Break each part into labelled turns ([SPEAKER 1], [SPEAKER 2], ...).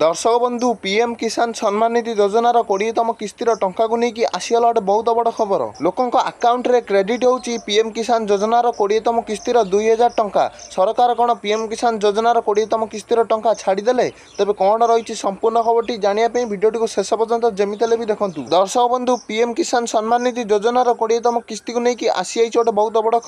[SPEAKER 1] दर्शक बंधु पीएम किसान सम्मान निधि योजनार 20तम किस्तिर टंका को लेकिन आसीगला गोटे बहुत बड़ खबर। लोकों अकाउंट रे क्रेडिट होउची पीएम किसान योजनार 20तम किस्तिर 2000 टंका। सरकार कौन पीएम किसान योजनार 20तम किस्तिर टंका छाड़देले तेज कौन रही संपूर्ण खबरटी जानापी भिडियोटी को शेष पर्यंत जमीते भी देखूँ। दर्शक बंधु पीएम किसान सम्मान निधि योजनार 20तम किस्ती को लेकिन आसी गोटे बहुत बड़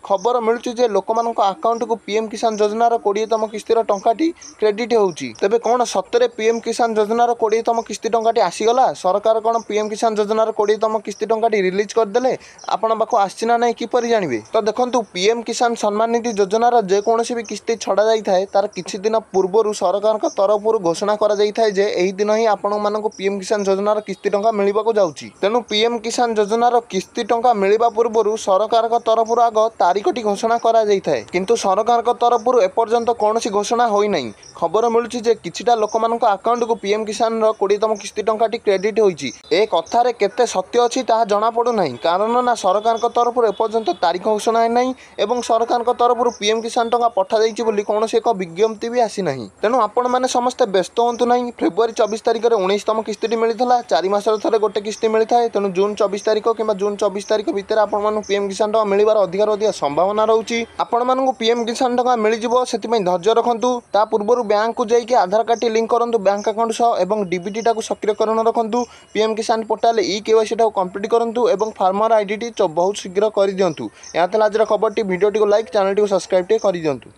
[SPEAKER 1] खबर मिलूँ लोक अकाउंट को पीएम किसान योजनार 20तम किस्तिर टंकाटी क्रेडिट होउची। तेबे कौन सतरे पीएम किसान योजनार 20तम किस्ती टंकाटी आसीगला। सरकार कौन पीएम किसान योजनार 20तम किस्ती टंकाटी रिलीज करदेले आपण पाखु आसी ना नहीं किपर जानवे। तो देखो पीएम किसान सम्मान निधि योजनार जेकोसी भी किस्ती छड़ा जाए तार किछि दिन पूर्व सरकार तरफ घोषणा करा जे एही दिन ही आपण मानक पीएम किसान योजनार किस्ती टंका मिलवाक जाउची। तेणु पीएम किसान योजनार किस्ती टंका मिलवा पूर्व सरकार तरफ आग तारीखटी घोषणा करा जाए किंतु सरकार तरफ एपर्यंत कौन घोषणा होई नहीं। खबर मिलूँ जे किछिटा लोक अकाउंट को पीएम किसान 20तम किस्ती टंकाटी क्रेडिट होइची। ए कथार केते सत्य अच्छी ता जना पड़ू नहीं कारण ना सरकार तरफ एपर्यंत तारीख घोषणा है नहीं एवं सरकार तरफ पीएम किसान टंका पठा जाइछि बोली कौन एक विज्ञप्ति भी आसी नहीं। तेणु आपण मैंने समस्ते व्यस्त हूँ नहीं। फेब्रुआरी 24 तारिख में 19तम किस्ती मिलता 4 मास थे गोटे किस्ती मिलता है। तेणु जून 24 तारिख कि जून 24 तारिख भितर आपण पीएम किसान टंका मिलवार अधिक संभावना रोचे। आपण पीएम किसान टंका मिल से धैर्य रखु। ता पूर्व बैंक को जाइए आधार कार्ड लिंक करूँ बैंक अकाउंट सह एवं डीबीटी टाक सक्रियकरण रखु। पीएम किसान पोर्टाल केवाईसी कंप्लीट करूँ एवं फार्मर आईडी बहुत शीघ्र कर दिंतु। यहाँ आज खबर भिडियोटी को लाइक चैनल को सब्सक्राइब कर दिंतु।